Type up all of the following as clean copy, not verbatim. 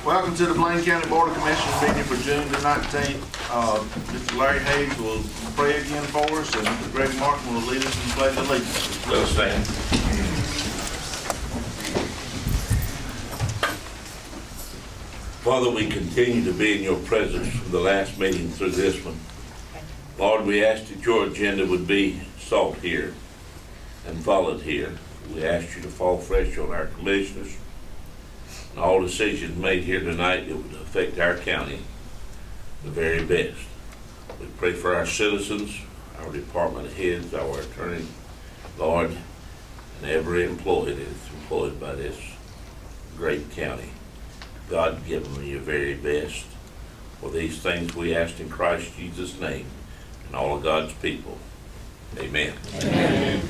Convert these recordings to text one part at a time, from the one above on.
Welcome to the Bladen County Board of Commissioners meeting for June the 19th. Mr. Larry Hayes will pray again for us, and Mr. Greg Martin will lead us in the pledge of allegiance. Let us stand. Father, we continue to be in your presence from the last meeting through this one. Lord, we ask that your agenda would be sought here and followed here. We ask you to fall fresh on our commissioners and all decisions made here tonight that would affect our county the very best. We pray for our citizens, our department heads, our attorney, Lord, and every employee that is employed by this great county. God, give them your very best. For these things we ask in Christ Jesus' name and all of God's people. Amen. Amen.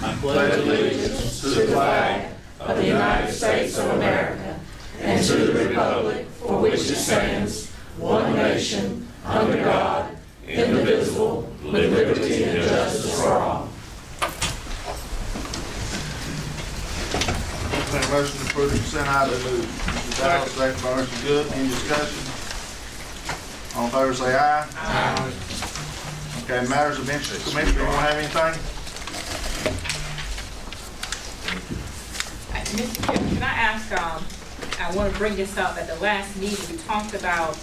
I pledge allegiance to the flag of the United States of America and to the republic for which it stands, one nation, under God, indivisible, with liberty and justice for all. A motion to approve the consent item. Mr. Dowd, second by Mr. Good. Any discussion? All in favor say aye. Aye. Okay, matters of interest. Commissioner, you want to have anything? Mr. Chairman, can I ask, I want to bring this up. At the last meeting, we talked about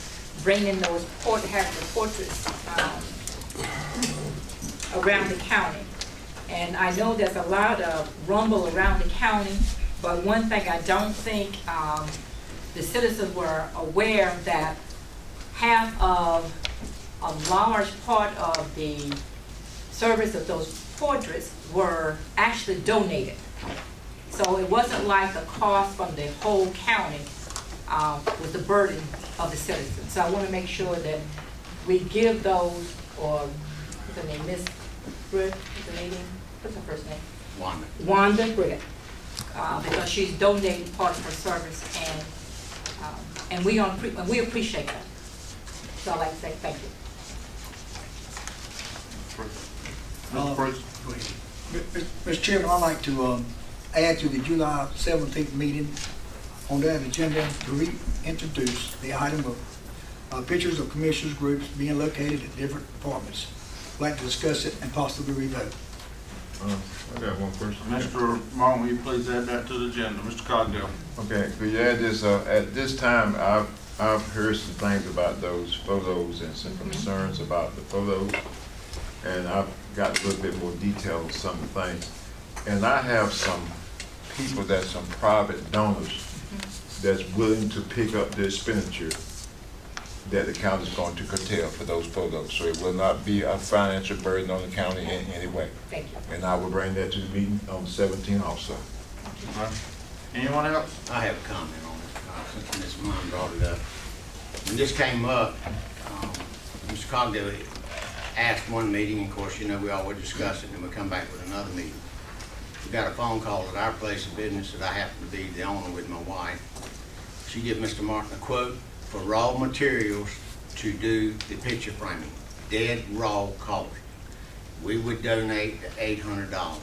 bringing those having the portraits around the county. And I know there's a lot of rumble around the county, but one thing I don't think the citizens were aware that half of a large part of the service of those portraits were actually donated. So it wasn't like the cost from the whole county was the burden of the citizens. So I want to make sure that we give those, or what's her name, Miss Britt, what's her first name? Wanda Britt, because she's donating part of her service, and we appreciate that. So I'd like to say thank you. Mr. Chairman, I'd like to add to the July 17th meeting on that agenda to reintroduce the item of pictures of commissioners groups being located at different departments. I'd like to discuss it and possibly revote. I got one question. Mr. Martin, will you please add that to the agenda? Mr. Cogdell. Okay, could you add this? At this time, I've heard some things about those photos and some concerns about the photos, and I've got a little bit more detail on some of the things. And I have some people that's some private donors that's willing to pick up the expenditure that the county is going to curtail for those photos. So it will not be a financial burden on the county in any way. Thank you. And I will bring that to the meeting on the 17th also. Anyone else? I have a comment on it, since Ms. Munn brought it up. When this came up, Mr. Cogdell asked one meeting, of course, you know, we always discuss it, and then we come back with another meeting. We got a phone call at our place of business that I happen to be the owner with my wife. She gave Mr. Martin a quote for raw materials to do the picture framing, dead raw cost. We would donate the $800.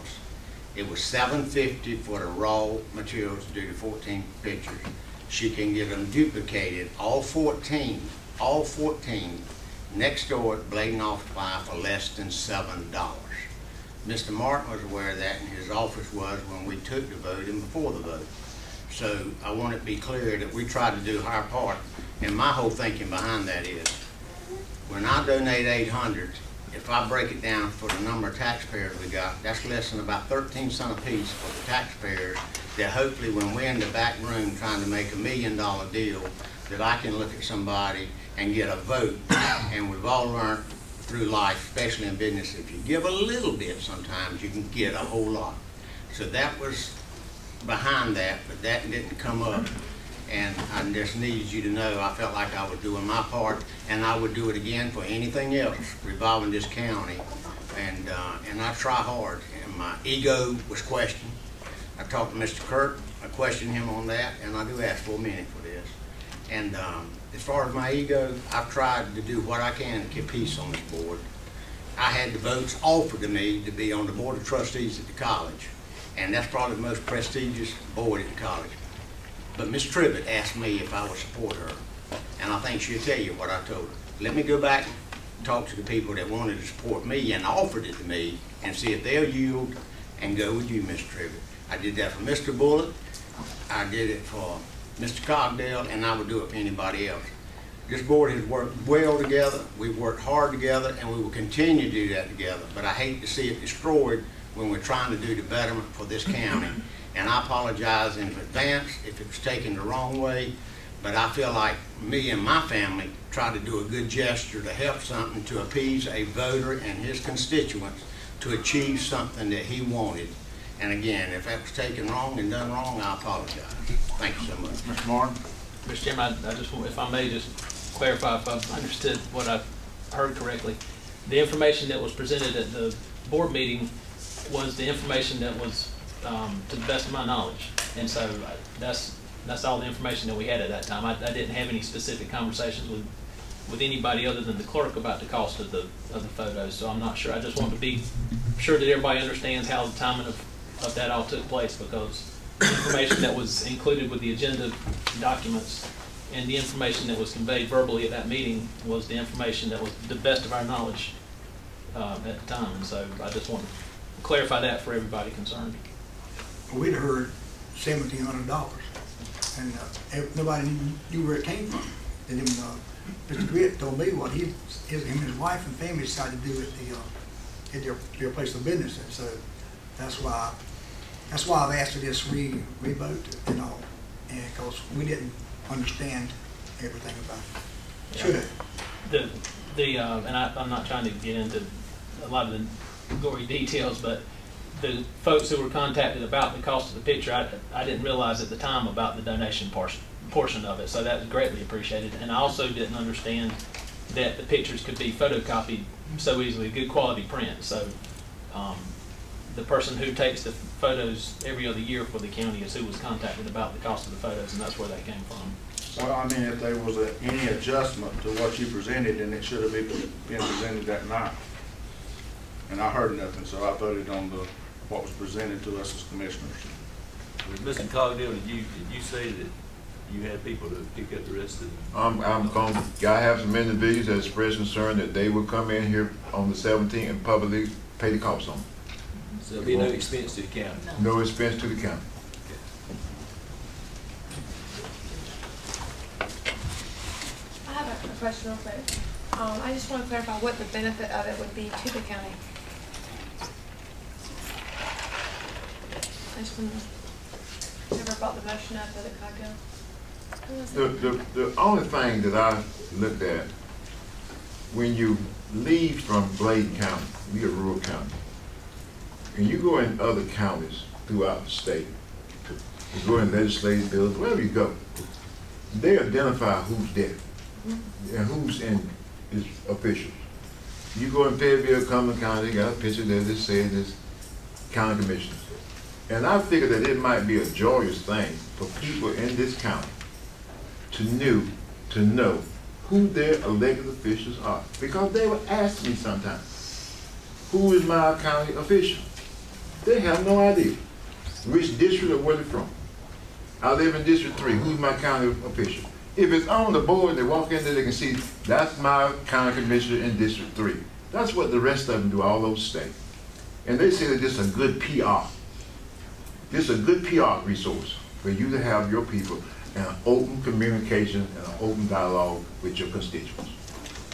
It was $750 for the raw materials to do the 14 pictures. She can get them duplicated, all 14 next door at Bladen Office Supply for less than $7. Mr. Martin was aware of that, and his office was when we took the vote and before the vote. So I want it to be clear that we try to do our part, and my whole thinking behind that is, when I donate 800, if I break it down for the number of taxpayers we got, that's less than about 13 cents a piece for the taxpayers, that hopefully when we're in the back room trying to make $1 million deal, that I can look at somebody and get a vote. And we've all learned through life, especially in business, if you give a little bit sometimes, you can get a whole lot. So that was behind that, but that didn't come up. And I just needed you to know I felt like I was doing my part, and I would do it again for anything else revolving this county. And I try hard, and my ego was questioned. I talked to Mr. Kirk, I questioned him on that, and I do ask for a minute for this. And as far as my ego, I've tried to do what I can to keep peace on this board. I had the votes offered to me to be on the Board of Trustees at the college. And that's probably the most prestigious board at the college. But Ms. Trivett asked me if I would support her. And I think she'll tell you what I told her. Let me go back and talk to the people that wanted to support me and offered it to me and see if they'll yield and go with you, Ms. Trivett. I did that for Mr. Bullock. I did it for Mr. Cogdell, and I would do it for anybody else. This board has worked well together, we've worked hard together, and we will continue to do that together. But I hate to see it destroyed when we're trying to do the betterment for this county. And I apologize in advance if it was taken the wrong way, but I feel like me and my family tried to do a good gesture to help something to appease a voter and his constituents to achieve something that he wanted. And again, if that was taken wrong and done wrong, I apologize. Thank you so much. Mr. Martin? Mr. Chairman, I just want, if I may, just clarify if I've understood what I heard correctly. The information that was presented at the board meeting was the information that was, to the best of my knowledge. And so that's all the information that we had at that time. I didn't have any specific conversations with anybody other than the clerk about the cost of the photos. So I'm not sure. I just want to be sure that everybody understands how the timing of that all took place, because the information that was included with the agenda documents and the information that was conveyed verbally at that meeting was the information that was the best of our knowledge at the time. And so I just want to clarify that for everybody concerned. We'd heard $1,700, and nobody knew where it came from. And then Mr. Grit told me what him and his wife and family decided to do at their place of business. And so that's why I've asked for this re-vote and all, and because we didn't understand everything about it. Should have. And I'm not trying to get into a lot of the gory details, but the folks who were contacted about the cost of the picture, I didn't realize at the time about the donation portion of it, so that was greatly appreciated. And I also didn't understand that the pictures could be photocopied so easily, good quality print. So the person who takes the photos every other year for the county is who was contacted about the cost of the photos, and that's where that came from. Well, I mean, if there was any adjustment to what you presented, then it should have been presented that night. And I heard nothing, so I voted on what was presented to us as commissioners. Mr. Cogdell, did you say that you had people to pick up the rest of it? I have some individuals that expressed concern that they will come in here on the 17th and publicly pay the cost on them. So there'll be no expense to the county? No expense to the county. I have a question real quick. I just want to clarify what the benefit of it would be to the county. I just want to, never brought the motion up for the Cogdell. The only thing that I looked at, when you leave from Bladen County, we are a rural county, and you go in other counties throughout the state, you go in legislative bills, wherever you go, they identify who's there and who's in is officials. You go in Fayetteville, Cumberland County, they got a picture there that says this county commissioner. And I figured that it might be a joyous thing for people in this county to know who their elected officials are. Because they would ask me sometimes, who is my county official? They have no idea which district or where they're from. I live in District 3, who's my county official? If it's on the board, they walk in there, they can see, that's my county commissioner in District 3. That's what the rest of them do all over the state. And they say that this is a good PR. This is a good PR resource for you to have your people and an open communication and an open dialogue with your constituents.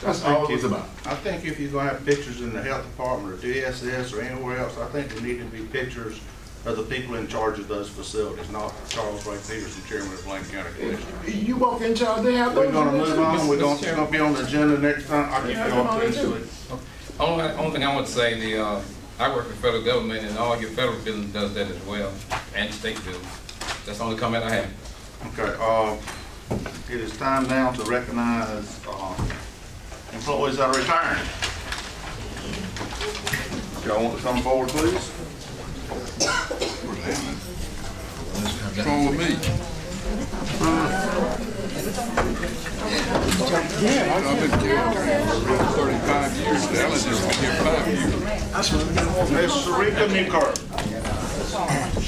That's all it's about. I think if you're going to have pictures in the health department or DSS or anywhere else, I think there need to be pictures of the people in charge of those facilities, not Charles Ray Peterson, chairman of Bladen County Commission. You walk in charge, they have those. We're going to move on. We're going to be on the agenda next time. I can go on to it. Only thing I want to say, I work for federal government, and all your federal building does that as well, and state building. That's the only comment I have. Okay. It is time now to recognize employees that are retiring. Y'all want to come forward, please? What's wrong with me? Yeah, I've been here 35 years. Alan just been here 5 years. Miss Sarika Newkirk.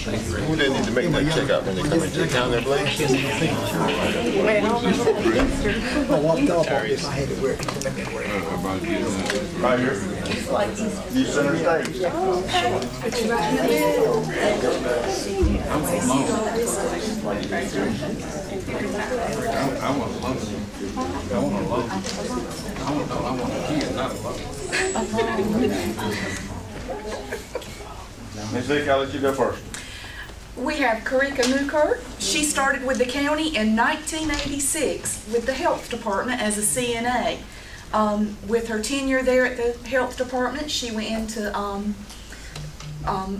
Who they need to make that check out when they come into the county, Bladen? I walked off on this, I had to work. Right here. You center stage. I want to love you. I want to love you. I want to hear, not love. Ms. Vick, I'll let you go first. We have Karika Newkirk. She started with the county in 1986 with the health department as a CNA. With her tenure there at the health department, she went into,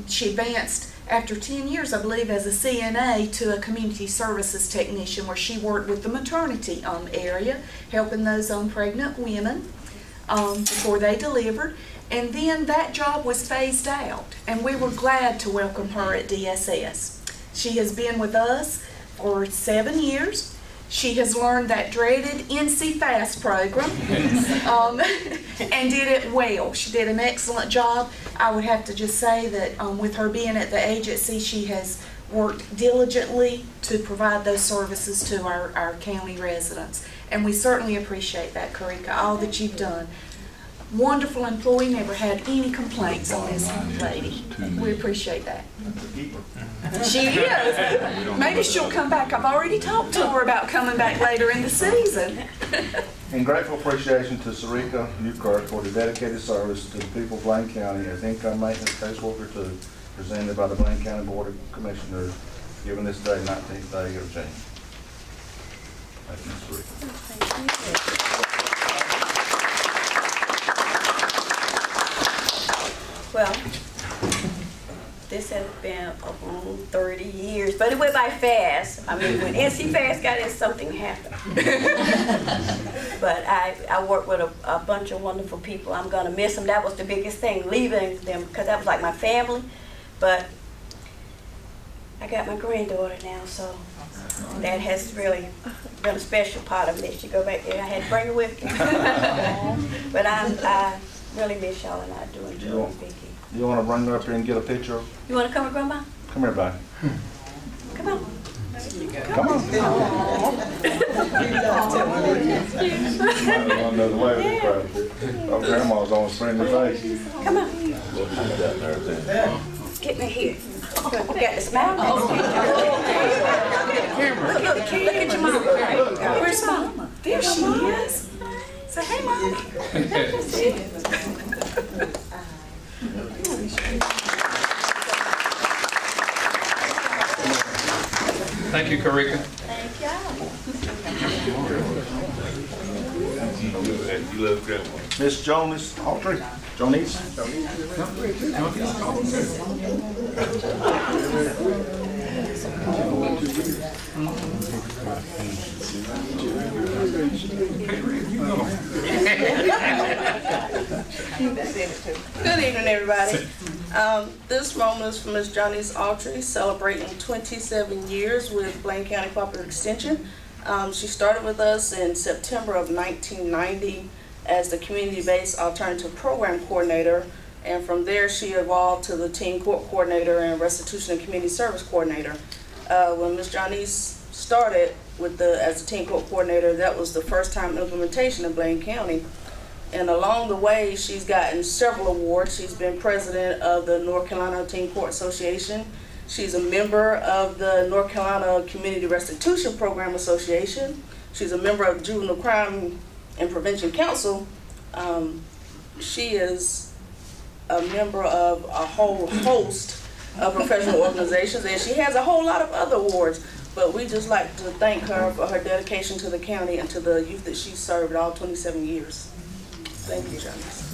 she advanced after 10 years, I believe, as a CNA to a community services technician where she worked with the maternity area, helping those pregnant women before they delivered. And then that job was phased out, and we were glad to welcome her at DSS. She has been with us for 7 years. She has learned that dreaded NC FAST program and did it well. She did an excellent job. I would have to just say that with her being at the agency, she has worked diligently to provide those services to our county residents. And we certainly appreciate that, Karika, all that you've done. Wonderful employee, never had any complaints on this lady. We appreciate that. She is. Maybe she'll come back. I've already talked to her about coming back later in the season. In grateful appreciation to Sarika Newkirk for the dedicated service to the people of Bladen County as Income Maintenance Caseworker 2, presented by the Bladen County Board of Commissioners, given this day, 19th day of June. Thank you, Ms. Sarika. Well, this has been 30 years, but it went by fast. I mean, when NC Fast got in, something happened. But I worked with a bunch of wonderful people. I'm going to miss them. That was the biggest thing, leaving them, because that was like my family. But I got my granddaughter now, so that has really been a special part of me. She go back there. I had to bring her with me. But I really miss y'all, and I do enjoy Vicki. You want to bring her up here and get a picture? You want to come with Grandma? Come here, buddy. Come on. Come on. I don't know the way of this crowd. Oh, Grandma's on a friendly face. Come on. Get me here. You got the smile? Look at your mom. Where's Mom? There she is. Say, hey, Mom. Thank you, Karika. Thank y'all. You love Grandma. Miss Jonas Autry. Jonice. Good evening, everybody. This moment is for Ms. Jonice Autry, celebrating 27 years with Bladen County Cooperative Extension. She started with us in September of 1990 as the community-based alternative program coordinator, and from there she evolved to the teen court coordinator and restitution and community service coordinator. When Ms. Jonice started as a teen court coordinator, that was the first time implementation in Bladen County. And along the way, she's gotten several awards. She's been president of the North Carolina Teen Court Association. She's a member of the North Carolina Community Restitution Program Association. She's a member of Juvenile Crime and Prevention Council. She is a member of a whole host of professional organizations, and she has a whole lot of other awards. But we just like to thank her for her dedication to the county and to the youth that she served all 27 years. Thank you, Janice.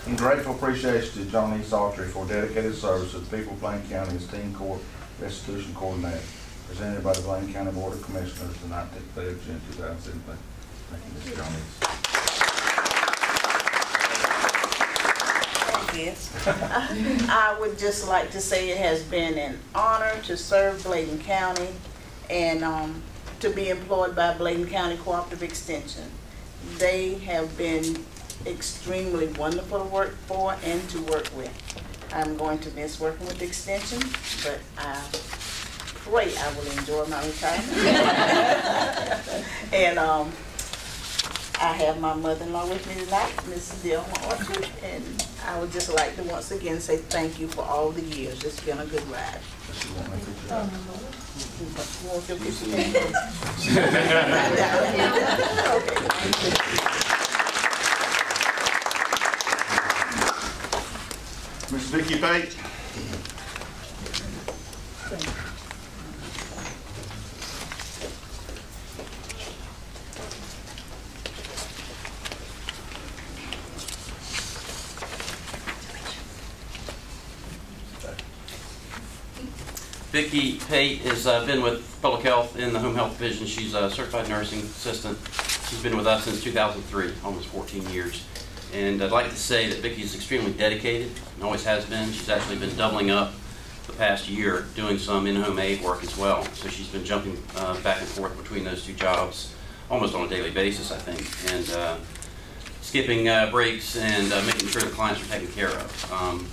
In grateful appreciation to Jonice Autry for dedicated service to the people of Bladen County as Teen Court Restitution Coordinator, presented by the Bladen County Board of Commissioners the 19th day of June 2017. Thank you, Ms. Jonice. guess. I would just like to say it has been an honor to serve Bladen County and to be employed by Bladen County Cooperative Extension. They have been extremely wonderful to work for and to work with. I'm going to miss working with Extension, but I pray I will enjoy my retirement. And I have my mother-in-law with me tonight, Mrs. Delma Orchard, and I would just like to once again say thank you for all the years. It's been a good ride. Ms. Vicki Pate. Vicki Pate has been with Public Health in the Home Health Division. She's a certified nursing assistant. She's been with us since 2003, almost 14 years. And I'd like to say that Vicki is extremely dedicated and always has been. She's actually been doubling up the past year doing some in-home aid work as well. So she's been jumping back and forth between those two jobs almost on a daily basis, I think, and skipping breaks and making sure the clients are taken care of.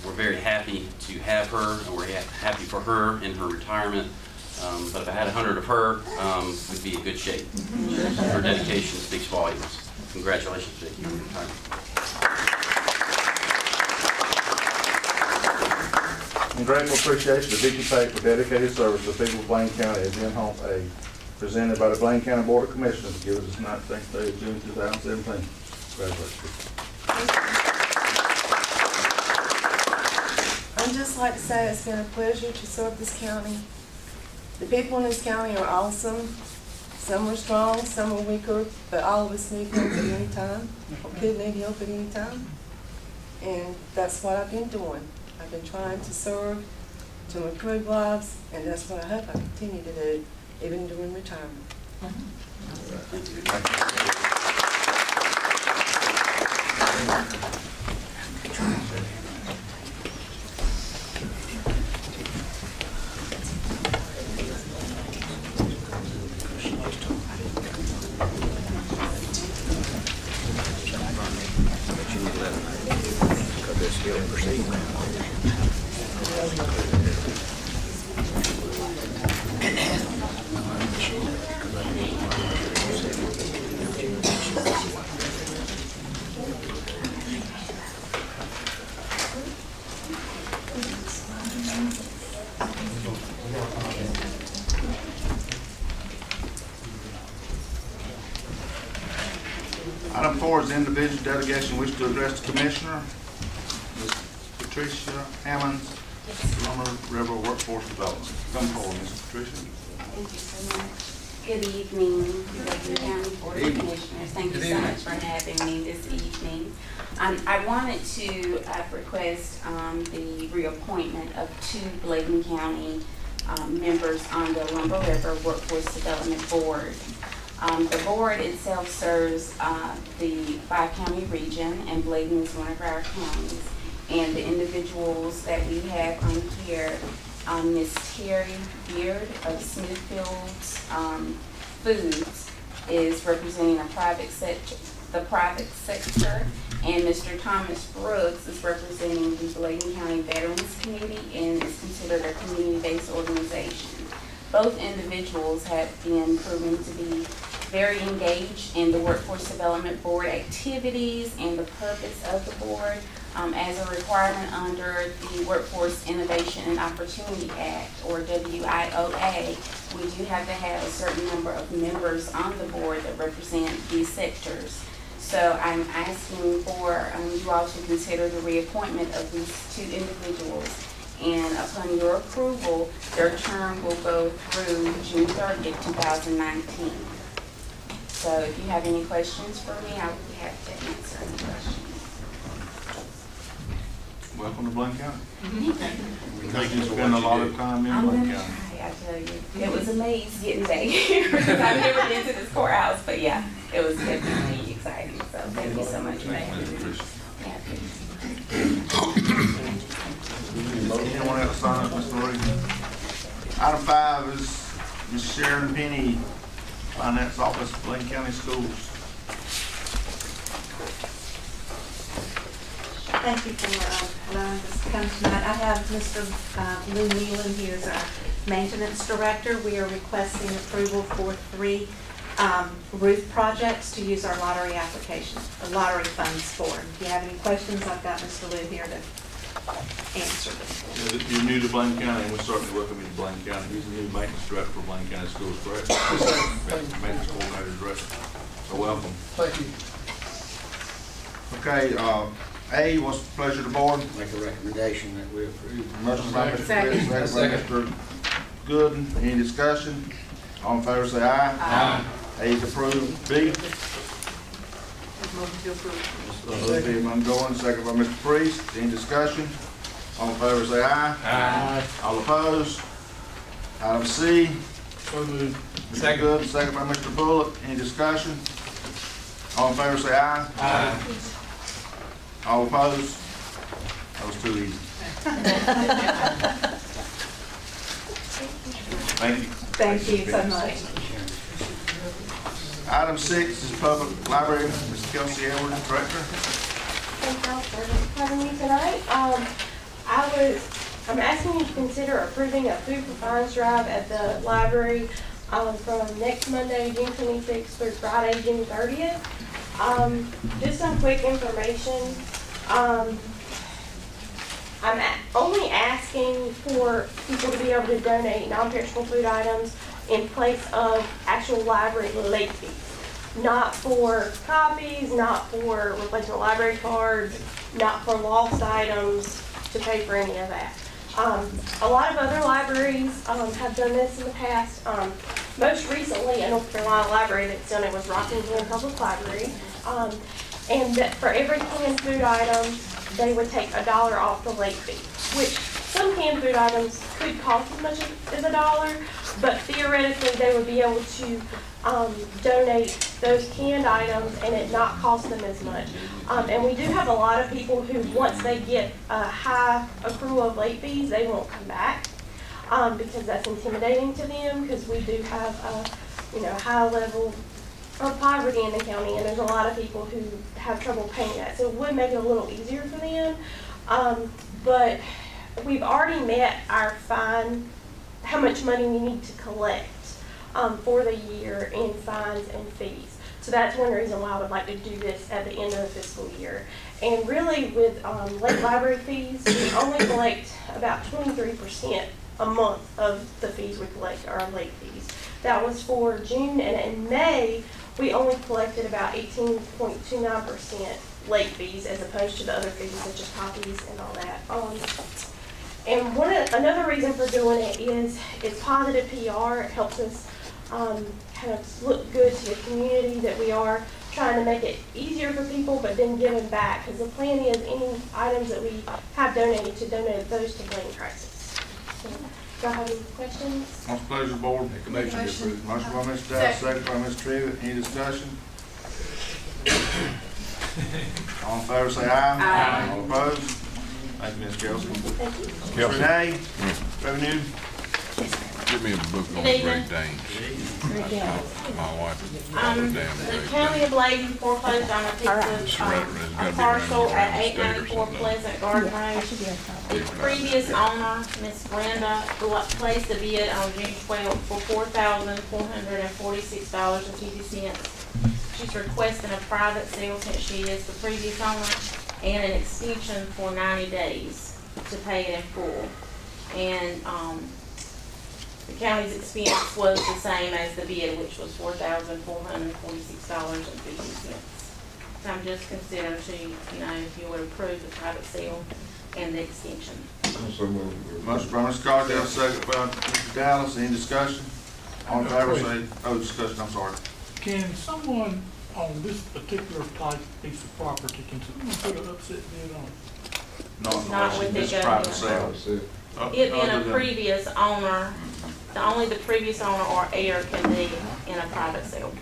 We're very happy to have her, and we're happy for her in her retirement. But if I had 100 of her, we'd be in good shape. Her dedication speaks volumes. Congratulations, Vicki, on your retirement. In grateful appreciation to Vicki Pate for dedicated service to the people of Bladen County as in-home aid, presented by the Bladen County Board of Commissioners, given this 19th day of June 2017. Congratulations. I'd just like to say it's been a pleasure to serve this county. The people in this county are awesome. Some are strong, some are weaker, but all of us need help at any time, or could need help at any time. And that's what I've been doing. I've been trying to serve, to improve lives, and that's what I hope I continue to do, even during retirement. Thank you. Item 4 is the individual delegation wish to address the Commissioner, Ms. Patricia Hammonds, Lumber River Workforce Development. Come forward, Ms. Patricia. Thank you so much. Good evening, Bladen County Board of Commissioners. Thank you so much for having me this evening. I wanted to request the reappointment of 2 Bladen County members on the Lumber River Workforce Development Board. The board itself serves the 5-county region, and Bladen is one of our counties. And the individuals that we have on here, Ms. Terry Beard of Smithfield Foods is representing the private sector, and Mr. Thomas Brooks is representing the Bladen County Veterans Committee and is considered a community-based organization. Both individuals have been proven to be very engaged in the Workforce Development Board activities and the purpose of the board. As a requirement under the Workforce Innovation and Opportunity Act, or WIOA, we do have to have a certain number of members on the board that represent these sectors. So I'm asking for you all to consider the reappointment of these 2 individuals. And upon your approval, their term will go through June 30th, 2019. So if you have any questions for me, I would be happy to answer any questions. Welcome to Bladen County. We know you spend a lot of time in Bladen County. I tell you, it was a maze getting back here because I've never been to this courthouse, but yeah, it was definitely exciting. So thank you so much for having me. Item 5 is Ms. Sharon Penny, Finance Office, Bladen County Schools. Thank you for allowing us to come tonight. I have Mr. Lou Nealon, he is our maintenance director. We are requesting approval for 3 roof projects to use our lottery application, the lottery funds for. If you have any questions, I've got Mr. Lou here to answer them. You're new to Bladen County, and we certainly welcome you to Bladen County. He's the new maintenance director for Bladen County Schools, correct? Maintenance coordinator director. So welcome. Thank you. Okay, A, what's the pleasure of the board? Make a recommendation that we approve. Motion by Mr. Second. Britt, second by Mr. Gooden. Any discussion? All in favor say aye. Aye. A is approved. B? Motion to approve. I'm going, second by Mr. Priest. Any discussion? All in favor say aye. Aye. All opposed? Item C. So moved. Mr. Gooden, second by Mr. Bullock. Any discussion? All in favor say aye. Aye. All opposed? That was too easy. Thank you. Thank you so much. Item 6 is Public Library, Ms. Kelsey Edwards, Director. Thank y'all for having me tonight. I'm asking you to consider approving a food for fines drive at the library from next Monday, June 26th through Friday, June 30th. Just some quick information. I'm only asking for people to be able to donate non-perishable food items in place of actual library late fees. Not for copies, not for replacement library cards, not for lost items to pay for any of that. A lot of other libraries have done this in the past. Most recently, a North Carolina library that's done it was Rockingham Public Library. And that for every canned food item, they would take $1 off the late fee, which some canned food items could cost as much as $1, but theoretically they would be able to donate those canned items and it not cost them as much. And we do have a lot of people who, once they get a high accrual of late fees, they won't come back because that's intimidating to them, because we do have a high level of poverty in the county, and there's a lot of people who have trouble paying that. So it would make it a little easier for them. But we've already met our fine, how much money we need to collect for the year in fines and fees. So that's one reason why I would like to do this at the end of the fiscal year. And really with late library fees, we only collect about 23% a month of the fees we collect are late fees. That was for June, and in May, we only collected about 18.29% late fees as opposed to the other fees such as copies and all that. And another reason for doing it is it's positive PR. It helps us kind of look good to the community that we are trying to make it easier for people, but then giving back. Because the plan is any items that we have donated to donate those to Bladen Crisis. So, do y'all have any questions? What's the pleasure of the board? Make a motion to approve. Motion by Mr. Dowd, second by Ms. Trivett. Any discussion? All in favor say aye. Aye. All opposed? Thank you, Ms. Kelsey. Thank you. Kelsey. Renee, Revenue. Give me a book on Good Great evening. Danes. My wife is The damn Great County Danes. of Bladen foreclosed on a piece of a parcel at 894 Pleasant Garden Road. The previous owner, Miss Brenda, placed a bid on June 12th for $4,446.50. She's requesting a private sale since she is the previous owner, and an extension for 90 days to pay it in full. And the county's expense was the same as the bid, which was $4,446.50. So I'm just considering if you would approve the private sale and the extension. Motion by Mr. Cardell, second by Mr. Dallas. Any discussion? All in favor say, discussion, I'm sorry. Can someone on this particular type piece of property, can someone put an upset bid on it? Not with the private government. sale. It being a previous owner, only the previous owner or heir can be in a private sale.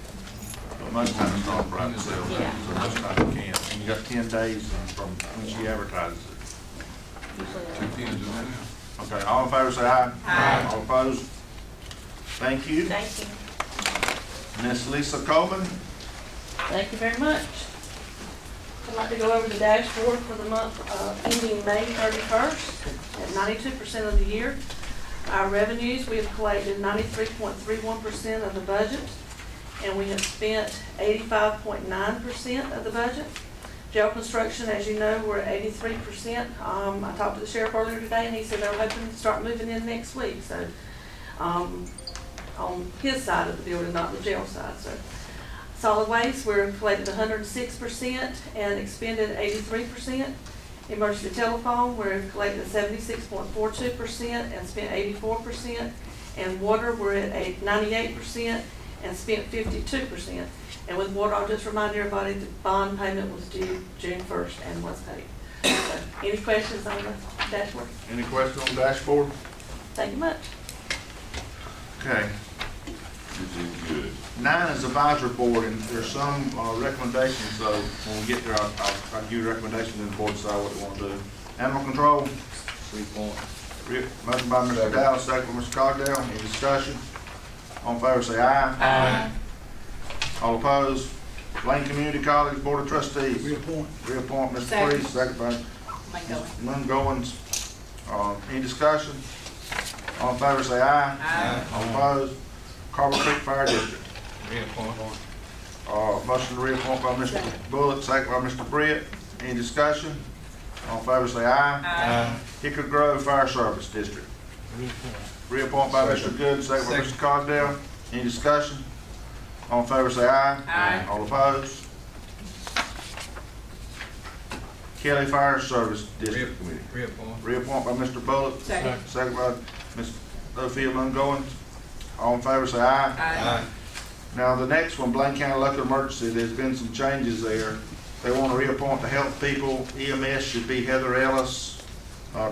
Most times it's not a private sale, Yeah. so most times you can. And you got 10 days from when she advertises it. Usually, Okay, all in favor say aye. Aye. All opposed? Thank you. Thank you. Miss Lisa Coleman. Thank you very much. I'd like to go over the dashboard for the month ending May 31st at 92% of the year. Our revenues, we have collected 93.31% of the budget, and we have spent 85.9% of the budget. Jail construction, as you know, we're at 83%. I talked to the sheriff earlier today, and he said they're hoping to start moving in next week. So, on his side of the building, not the jail side. So, solid waste, we're collected 106% and expended 83%. Emergency telephone, we're collected 76.42% and spent 84%. And water, we're at 98% and spent 52%. And with water, I'll just remind everybody the bond payment was due June 1st and was paid. So, any questions on the dashboard? Any questions on the dashboard? Thank you much. Okay. 9 is advisory board, and there's some recommendations, so when we get there, I'll give you recommendations and the board decide what they want to do. Animal control. 3 point. Motion by Mr. Dallas, second by Mr. Cogdell. Any discussion? All in favor say aye. Aye. All opposed? Blaine Community College Board of Trustees. Reappoint. Reappoint Mr. Second. Priest, second by Moon Goins. Any discussion? All in favor say aye. Aye. All opposed? Carver Creek Fire District. Reappoint. Motion to reappoint by Mr. Bullock, second by Mr. Britt. Any discussion? All in favor say aye. Aye. Hickory Grove Fire Service District. Reappoint by Mr. Good, second by Mr. Cogdell. Any discussion? All in favor say aye. Aye. All opposed? Kelly Fire Service District Committee. Reappoint. Reappoint by Mr. Bullock. Second. Second by Ms. Ophia Mungoing. All in favor say aye. Aye. Now, the next one, Blaine County Local Emergency, there's been some changes there. They want to reappoint the health people. EMS should be Heather Ellis.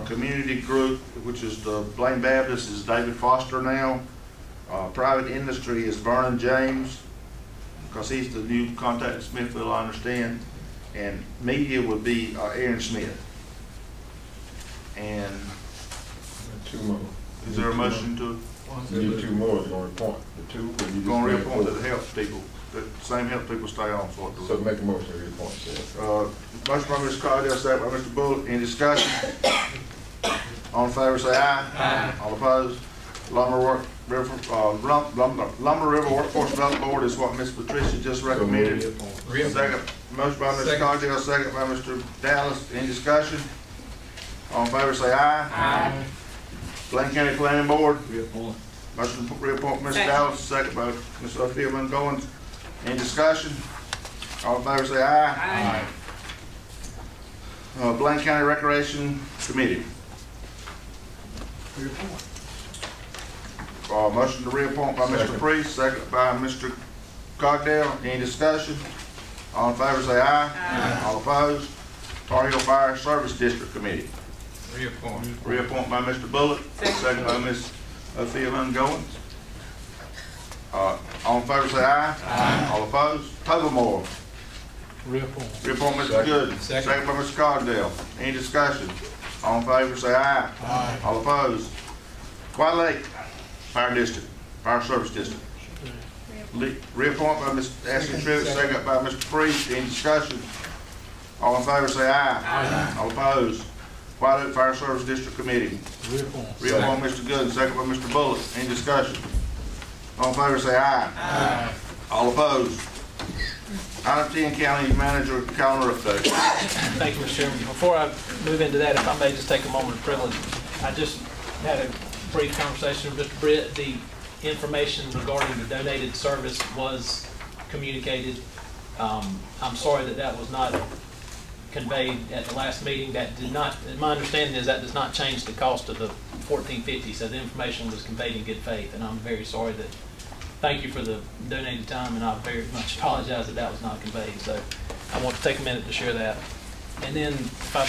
Community group, which is the Blaine Baptist, is David Foster now. Private industry is Vernon James, because he's the new contact in Smithville, I understand. And media would be Aaron Smith. And 2 more. is there a motion to? You need 2 more, you're gonna appoint the 2, or you just Going to make reappoint to 4? the health people. The same health people stay on for it. So make a motion to reappoint, sir. Motion by Mr. Cogdell, second by Mr. Bullock. Any discussion? All in favor say aye. Aye. All opposed? Lumber River Workforce Development Board is what Ms. Patricia just recommended. Second, motion by Mr. Cogdell, second by Mr. Dallas. Any discussion? All in favor say aye. Aye. Blaine County Planning Board. Reappoint. Motion to reappoint Mr. Second. Dallas, second by Ms. Sophia Mungoins. Any discussion? All in favor say aye. Aye. Blaine County Recreation Committee. Reappoint. Motion to reappoint by Mr. Second. Priest, second by Mr. Cogdell. Any discussion? All in favor say aye. Aye. All opposed? Tar Heel Fire Service District Committee. Reappoint. Reappoint by Mr. Bullock, second by Ms. Ophia Mungoins. All in favor say aye. Aye. All opposed? Tobermore. Reappoint. Reappoint Mr. Second. Gooden, Second. second by Mr. Cogdell. Any discussion? All in favor say aye. Aye. All opposed? White Lake Fire District, Fire Service District. Reappoint by Ms. Ashley Trivett, second by Mr. Priest. Any discussion? All in favor say aye. Aye. All opposed? White Oak Fire Service District Committee. Reappoint. Reappoint Mr. Gooden, second by Mr. Bullock. Any discussion? All in favor say aye. Aye. All opposed? Item 10, County Manager Calendar Update. Thank you, Mr. Chairman. Before I move into that, if I may just take a moment of privilege, I just had a brief conversation with Mr. Britt. The information regarding the donated service was communicated. I'm sorry that that was not conveyed at the last meeting. That did not, my understanding is that does not change the cost of the $14.50, so the information was conveyed in good faith, and I'm very sorry that, thank you for the donated time, and I very much apologize that that was not conveyed, so I want to take a minute to share that. And then if I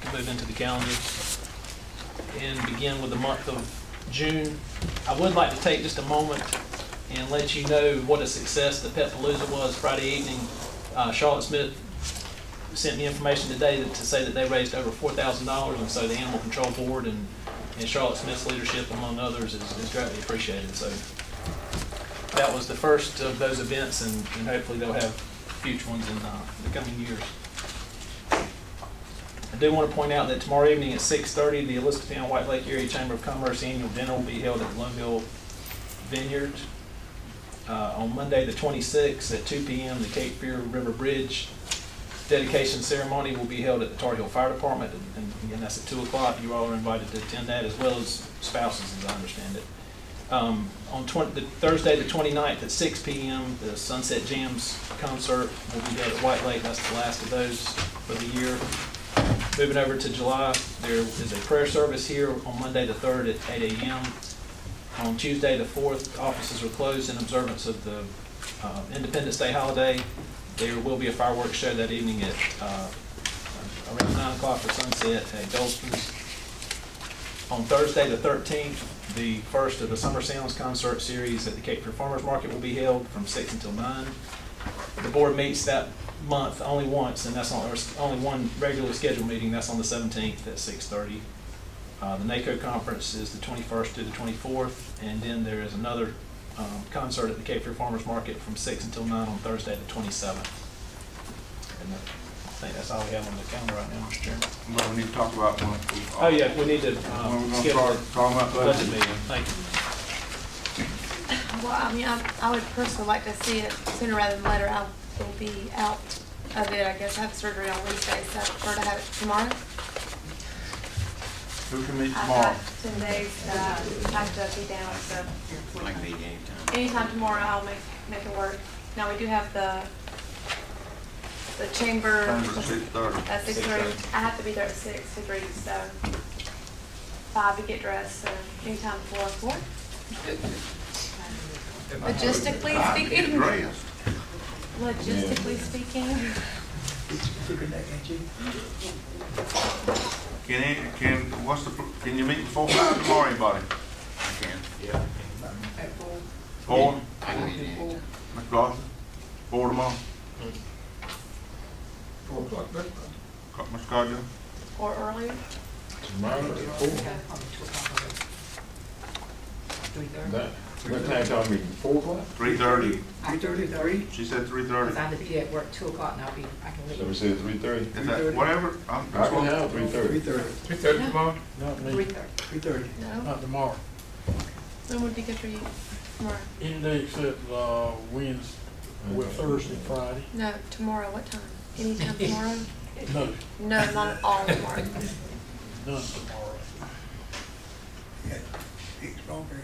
can move into the calendar and begin with the month of June, I would like to take just a moment and let you know what a success the Pet Palooza was Friday evening. Charlotte Smith sent me information today to say that they raised over $4,000, and so the Animal Control Board and and Charlotte Smith's leadership, among others, is greatly appreciated. So that was the first of those events, and hopefully they'll have future ones in the coming years. I do want to point out that tomorrow evening at 6:30, the Elizabethtown White Lake Area Chamber of Commerce annual dinner will be held at Lone Mill Vineyard. On Monday the 26th at 2 p.m., the Cape Fear River Bridge dedication ceremony will be held at the Tar Heel Fire Department, and again, that's at 2 o'clock. You all are invited to attend that, as well as spouses, as I understand it. On Thursday the 29th at 6 p.m., the Sunset Jams concert will be held at White Lake. That's the last of those for the year. Moving over to July, there is a prayer service here on Monday the 3rd at 8 a.m. On Tuesday the 4th, offices are closed in observance of the Independence Day holiday. There will be a fireworks show that evening at around 9 o'clock for sunset at Goldston's. On Thursday the 13th, the first of the Summer Sounds concert series at the Cape Fear Farmers Market will be held from 6 until 9. The board meets that month only once, and that's only one regularly scheduled meeting. That's on the 17th at 6:30. The NACO conference is the 21st to the 24th, and then there is another concert at the Cape Fear Farmers Market from 6 until 9 on Thursday the 27th. And I think that's all we have on the calendar right now, Mr. Chairman. Well, we need to talk about one. Oh yeah, we need to when we're going to schedule start talking about budget budget. meeting. Thank you. Well, I mean, I would personally like to see it sooner rather than later. I will be out of it. I guess I have surgery on Wednesday, so I prefer to have it tomorrow. Who can meet I've tomorrow? got 10 days have to be down, so I can meet anytime. anytime tomorrow I'll make it work. Now we do have the chamber Chamber at 6:30. at 6:30. I have to be there at 6 to 3, so 5 to get dressed. So anytime before 4. Logistically speaking. Logistically speaking. Can you meet before 5 tomorrow, anybody? I can. Yeah. 4? I can meet anytime. Mr. Garza? 4 tomorrow? 4 o'clock, Mr. Cardell? Or earlier. What time y'all meeting? 4 o'clock? 3:30. 3:33? She said Because 3:30. I have to be at work 2 o'clock, and I can leave. So we said 3:30? Is that whatever? I can have 3:30. 3:30. tomorrow? Not me, 3:30. 3:30. No. not tomorrow. When would be good for you? Tomorrow. Any day except Wednesday, well, Thursday, Friday. No, tomorrow. What time? Anytime tomorrow? No, No, not at all tomorrow. none tomorrow. Yeah. Strawberry.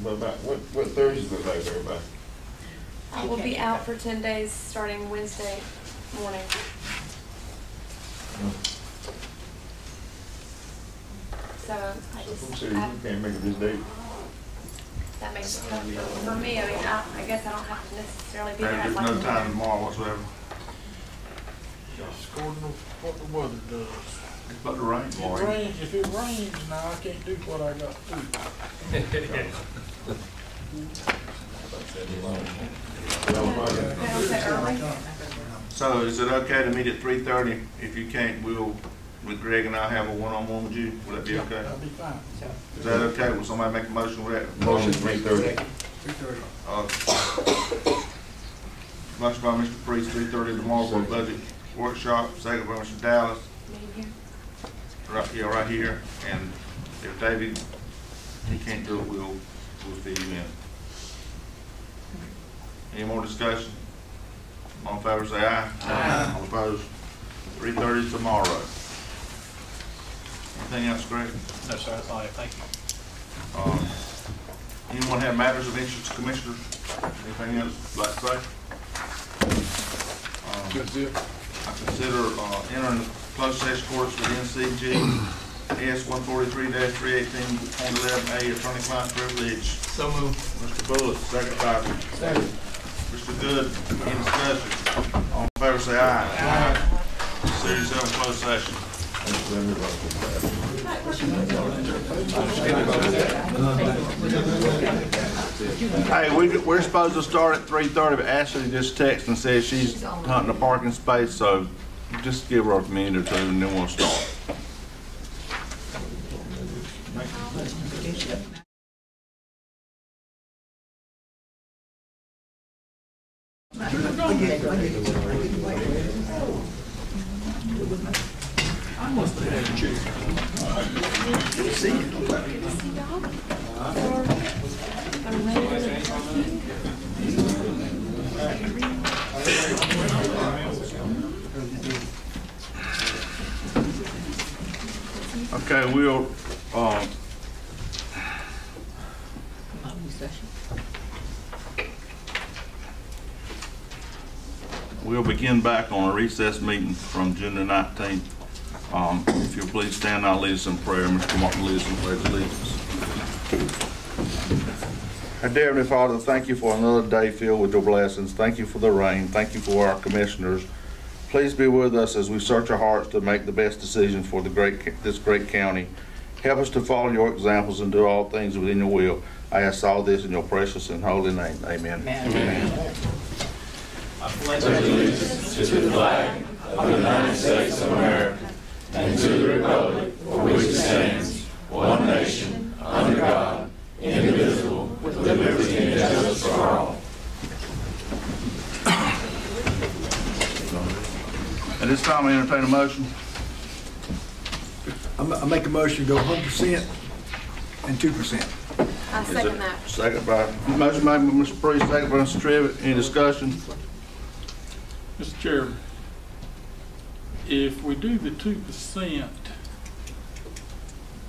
But about, what Thursdays look like, everybody? I will be out for 10 days starting Wednesday morning. So I Who just, said you can't make it this day? that makes it tough for me. I mean, I guess I don't have to necessarily be there. There's I'd like no to- time tomorrow whatsoever. Just according to what the weather does. It's about to rain If tomorrow. it rains, now I can't do what I got to do. So is it okay to meet at 3:30? If you can't, with Greg and I have a one-on-one with you. Will that be okay? That'll be fine. Is that okay? Will somebody make a motion with that? Motion 3:30. 3:30. Motion by Mr. Priest, 3:30 tomorrow for a budget workshop. Second by Mr. Dallas. Right here. And if David, he can't do it, we'll fill you in. Any more discussion? All in favor, say aye. Aye. All opposed? 3:30 tomorrow. Anything else, Greg? No, sir, that's all I have. Thank you. Anyone have matters of interest to Commissioner? Anything else you'd like to say? That's it. I consider entering the closed session courts for the NCG S 143-318.11A, attorney-client privilege. So moved. Mr. Bullock, second by Mr. Good. Any discussion? All in favor, say aye. Aye. Consider yourself in closed session. Hey, we're supposed to start at 3:30, but Ashley just texted and said she's hunting a parking space, so just give her a minute or two and then we'll start. I must have had a chick. Okay, we'll, we'll begin back on a recess meeting from June the 19th. If you'll please stand, I'll lead us in prayer. Mr. Martin, lead us in pledge of allegiance. Our dear Heavenly Father, thank you for another day filled with your blessings. Thank you for the rain. Thank you for our commissioners. Please be with us as we search our hearts to make the best decision for this great county. Help us to follow your examples and do all things within your will. I ask all this in your precious and holy name. Amen. Amen. I pledge allegiance to the flag of the United States of America and to the republic for which it stands, one nation, under God, indivisible, with liberty and justice for all. At this time, I entertain a motion. I make a motion to go 100% and 2%. I second that. Second by, motion made by Mr. Priest, second by Mr. Trivett. Any discussion? Mr. Chairman, if we do the 2%,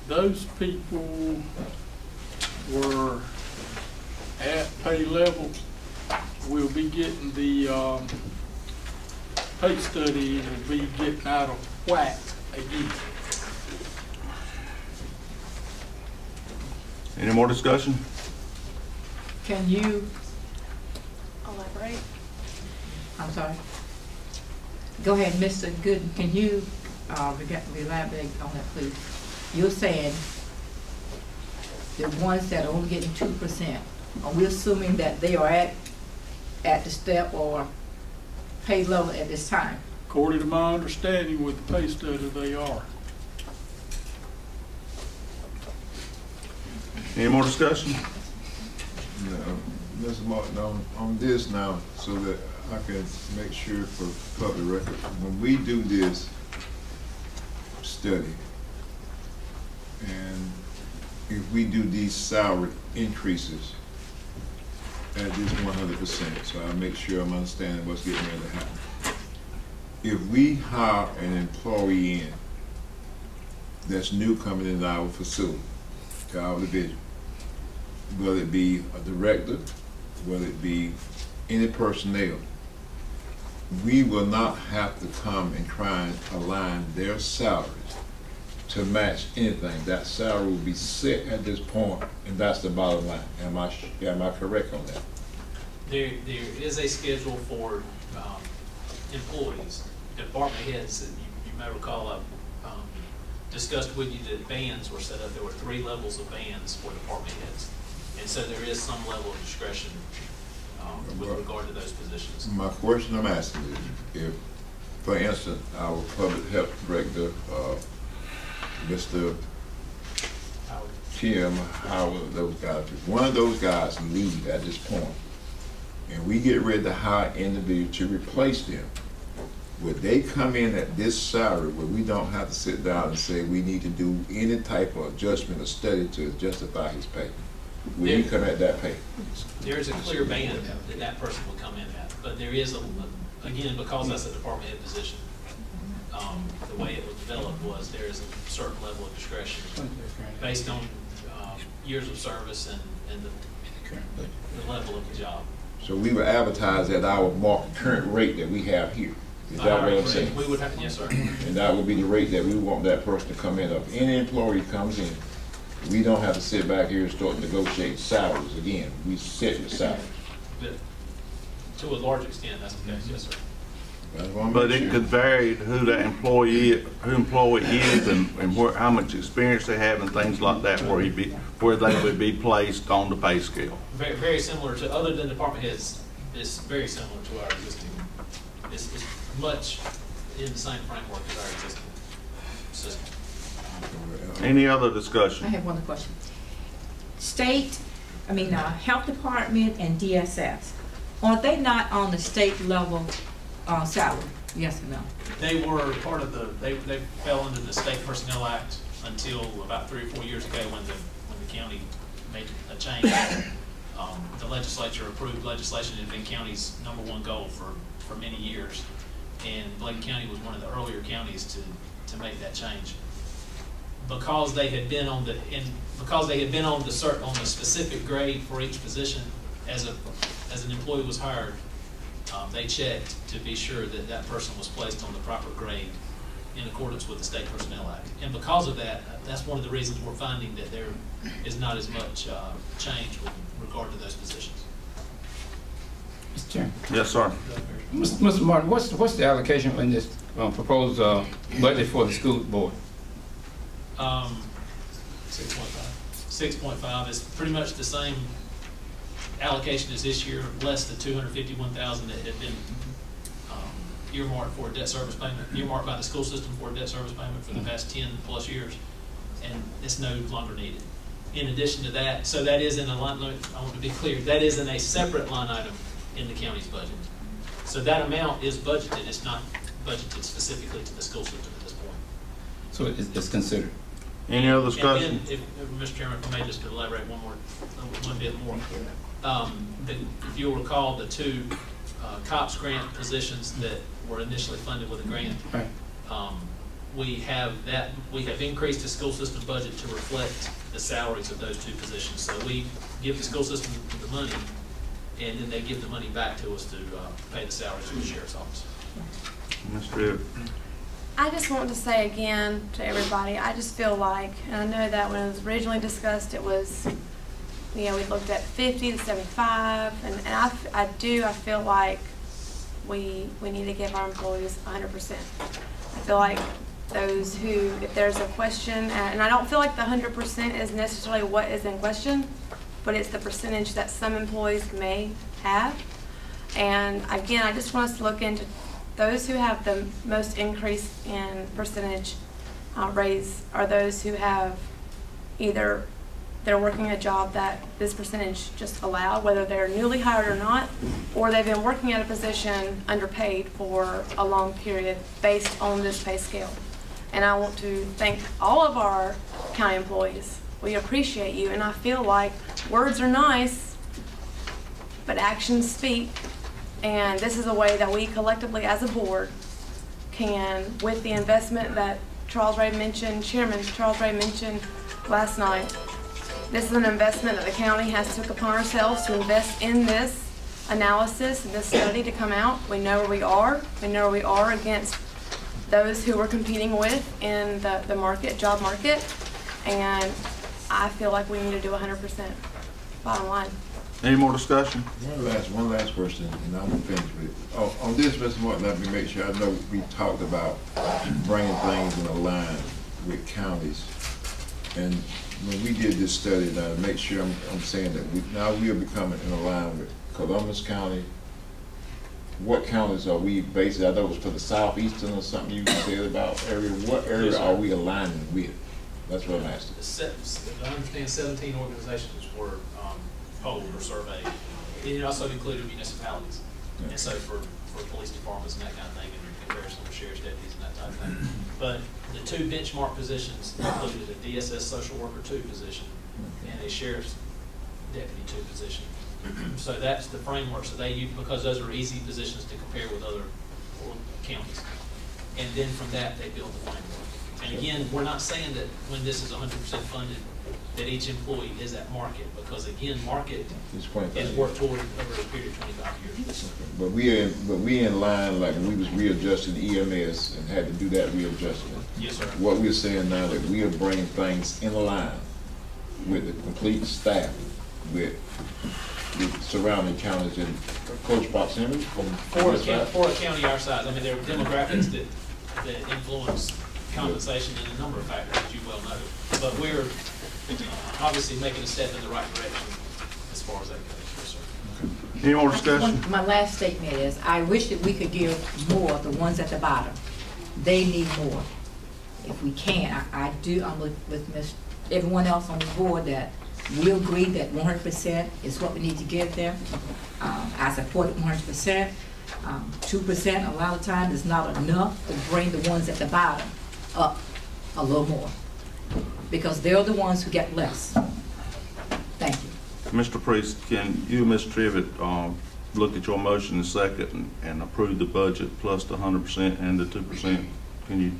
those people were at pay level, will be getting the pay study and will be getting out of whack again. Any more discussion? Can you, Elaborate. I'm sorry. Go ahead, Mr. Gooden, can you elaborate on that, please? You're saying the ones that are only getting 2%, are we assuming that they are at the step or pay level at this time? According to my understanding with the pay study, they are. Any more discussion? No, Mr. Martin, on this now, so that I can make sure for public record, when we do this study, and if we do these salary increases at this 100%, so I make sure I'm understanding what's getting ready to happen. If we hire an employee in that's new coming into our facility, to our division, whether it be a director, whether it be any personnel, we will not have to come and try and align their salaries to match anything. That salary will be set at this point, and that's the bottom line. Am I correct on that? There is a schedule for employees, department heads, that you may recall discussed with you that bands were set up. There were 3 levels of bands for department heads. And so there is some level of discretion with regard to those positions. My question I'm asking is, if, for instance, our public health director, Mr. Tim, Howard, those guys, if one of those guys leave at this point, and we get ready to hire an individual to replace them, would they come in at this salary where we don't have to sit down and say we need to do any type of adjustment or study to justify his pay? Will he come at that pay? There is a clear band that person will come in at, but there is, again, because that's a department head position, the way it was developed was there is a certain level of discretion based on years of service and the level of the job. So we will advertise at our current rate that we have here. Is that what I'm saying? We would have, yes, sir. And that would be the rate that we want that person to come in. If any employee comes in, we don't have to sit back here and start negotiating salaries again. We set the salaries. But to a large extent, that's the case, yes, sir. But it could vary who the employee is and how much experience they have and things like that, where they would be placed on the pay scale. Very, very similar to, other than department heads, it's very similar to our existing. It's much in the same framework as our existing system. Any other I discussion? have one question. Health Department and DSS, are they not on the state level salary? Yes or no? They were part of they fell under the State Personnel Act until about 3 or 4 years ago when the county made a change. The legislature approved legislation that had been county's #1 goal for many years. And Bladen County was one of the earlier counties to make that change. Because they had been on the specific grade for each position as an employee was hired, they checked to be sure that that person was placed on the proper grade in accordance with the State Personnel Act. And because of that, that's one of the reasons we're finding that there is not as much change with regard to those positions. Mr. Chairman. Yes, sir. Mr. Martin, what's the allocation in this proposed budget for the school board? 6.5. 6.5 is pretty much the same allocation as this year, less the $251,000 that had been earmarked for a debt service payment, earmarked by the school system for a debt service payment for the past 10+ years, and it's no longer needed. In addition to that, so that is in a line, I want to be clear, that is in a separate line item in the county's budget. So that amount is budgeted, it's not budgeted specifically to the school system at this point. So it's considered. Any other discussion? And then, Mr. Chairman, if I may just elaborate one bit more. If you'll recall, the 2 COPS grant positions that were initially funded with a grant, right. We have increased the school system budget to reflect the salaries of those 2 positions. So we give the school system the money, and then they give the money back to us to pay the salaries of the sheriff's office. Mr. I just want to say again to everybody, I just feel like, and I know that when it was originally discussed, it was, we looked at 50 to 75, and I feel like we need to give our employees 100%. I feel like those who, if there's a question, and I don't feel like the 100% is necessarily what is in question, but it's the percentage that some employees may have. And again, I just want us to look into those who have the most increase in percentage raise are those who have either they're working a job that this percentage just allowed, whether they're newly hired or not, or they've been working at a position underpaid for a long period based on this pay scale. And I want to thank all of our county employees. We appreciate you, and I feel like words are nice, but actions speak. And this is a way that we collectively as a board can, with the investment that Charles Ray mentioned, Chairman Charles Ray mentioned last night, this is an investment that the county has took upon ourselves to invest in this analysis and this study to come out. We know where we are. We know where we are against those who we're competing with in the market, job market. And I feel like we need to do 100%. Bottom line. Any more discussion? One last question, and I'm gonna finish with it. On this, Mr. Martin, let me make sure, I know we talked about bringing things in line with counties. And when we did this study, now to make sure I'm saying that we are becoming in line with Columbus County. What counties are we basically, I know it was for the southeastern or something you said about area, what area are we aligning with? That's what I'm asking. I understand 17 organizations were polled or surveyed. It also included municipalities. Yeah. And so for police departments and that kind of thing, in comparison with sheriff's deputies and that type of thing. But the 2 benchmark positions included a DSS social worker 2 position and a sheriff's deputy 2 position. So that's the framework. So they use, because those are easy positions to compare with other counties. And then from that, they build the framework. And again, we're not saying that when this is 100% funded, that each employee is at market, because again, market is worked toward over a period of 25 years. But we in line, like when we was readjusting EMS and had to do that readjustment. Yes, sir. What we're saying now that we are bringing things in line with the complete staff, with the surrounding counties in close proximity. For a county our size, I mean, there are demographics that influence compensation in a number of factors, as you well know. But we're obviously making a step in the right direction as far as that goes. Yes, sir. Any more discussion? My last statement is, I wish that we could give more of the ones at the bottom. They need more. if we can. I'm with everyone else on the board that we agree that 100% is what we need to get there. I support it 100%. 2% a lot of times is not enough to bring the ones at the bottom up a little more, because they're the ones who get less. Thank you. Mr. Priest, can you, Ms. Trivett, look at your motion in a second and approve the budget plus the 100% and the 2%?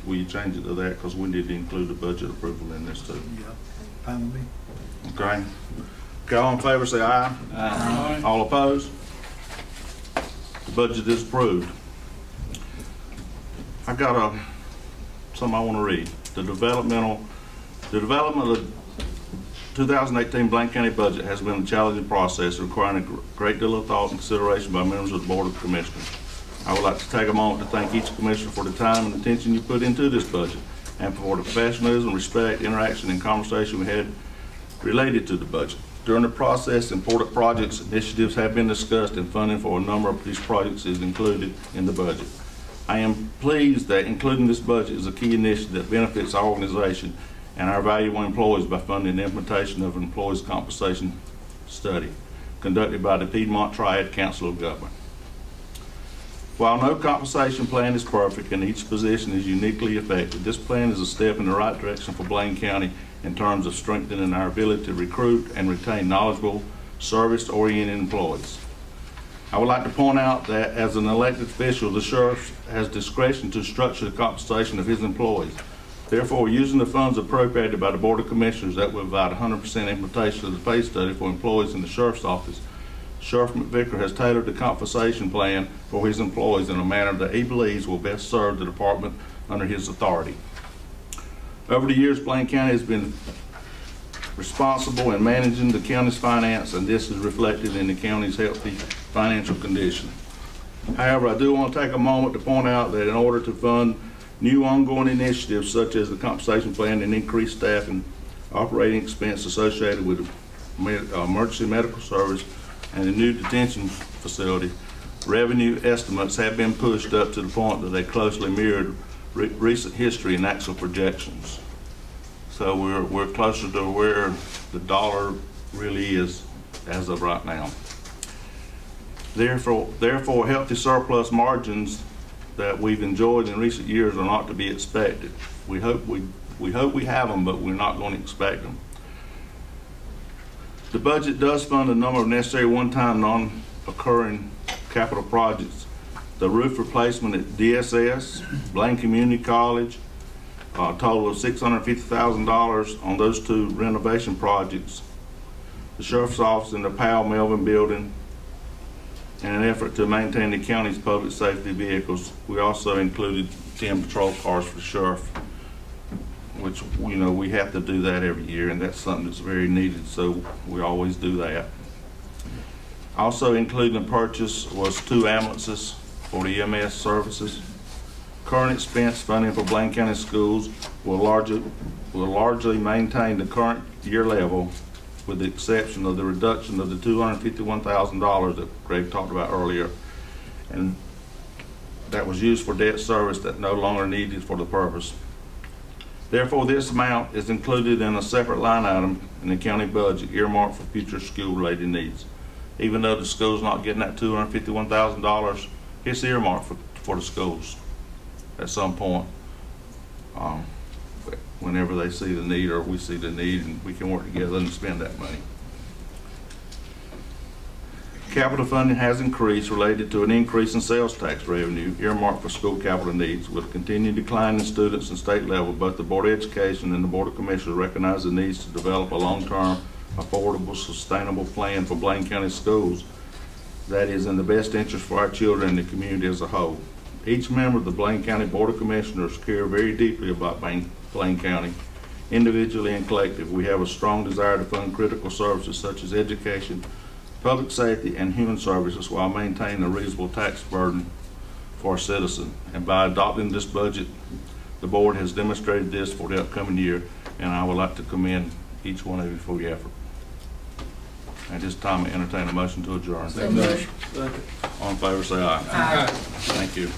Will you change it to that, because we need to include the budget approval in this too? Yeah, fine with me. Okay. Okay, all in favor say aye. Aye. All opposed? The budget is approved. I got something I want to read. The development of the 2018 Blaine County budget has been a challenging process requiring a great deal of thought and consideration by members of the Board of Commissioners. I would like to take a moment to thank each commissioner for the time and attention you put into this budget and for the professionalism, respect, interaction, and conversation we had related to the budget. During the process, important projects, initiatives have been discussed, and funding for a number of these projects is included in the budget. I am pleased that including this budget is a key initiative that benefits our organization and our valuable employees by funding the implementation of an employees' compensation study conducted by the Piedmont Triad Council of Government. While no compensation plan is perfect and each position is uniquely affected, this plan is a step in the right direction for Blaine County in terms of strengthening our ability to recruit and retain knowledgeable, service-oriented employees. I would like to point out that as an elected official, the sheriff has discretion to structure the compensation of his employees. Therefore, using the funds appropriated by the Board of Commissioners that will provide 100% implementation of the pay study for employees in the sheriff's office, Sheriff McVicker has tailored the compensation plan for his employees in a manner that he believes will best serve the department under his authority. Over the years, Blaine County has been responsible in managing the county's finance, and this is reflected in the county's healthy financial condition. However, I do want to take a moment to point out that in order to fund new ongoing initiatives such as the compensation plan and increased staff and operating expense associated with emergency medical service and the new detention facility, revenue estimates have been pushed up to the point that they closely mirrored recent history and actual projections. So we're closer to where the dollar really is as of right now. Therefore, healthy surplus margins that we've enjoyed in recent years are not to be expected. We hope we have them, but we're not going to expect them. The budget does fund a number of necessary one-time non-occurring capital projects. The roof replacement at DSS, Blaine Community College, a total of $650,000 on those two renovation projects. The Sheriff's Office in the Powell Melvin building, in an effort to maintain the county's public safety vehicles. We also included 10 patrol cars for the sheriff, which, you know, we have to do that every year, and that's something that's very needed, so we always do that. Also included in the purchase was 2 ambulances for the EMS services. Current expense funding for Blaine County schools will largely maintain the current year level, with the exception of the reduction of the $251,000 that Greg talked about earlier, and that was used for debt service that no longer needed for the purpose. Therefore, this amount is included in a separate line item in the county budget earmarked for future school-related needs. Even though the school's not getting that $251,000, it's earmarked for the schools at some point, whenever they see the need or we see the need, and we can work together and spend that money. Capital funding has increased related to an increase in sales tax revenue earmarked for school capital needs. With a continued decline in students and state level, both the Board of Education and the Board of Commissioners recognize the needs to develop a long-term, affordable, sustainable plan for Blaine County schools that is in the best interest for our children and the community as a whole. Each member of the Blaine County Board of Commissioners care very deeply about Blaine County. Individually and collective, we have a strong desire to fund critical services such as education, public safety, and human services while maintaining a reasonable tax burden for our citizens. And by adopting this budget, the board has demonstrated this for the upcoming year, and I would like to commend each one of you for your effort. At this time, I entertain a motion to adjourn. All in favor, say aye. Aye. Thank you.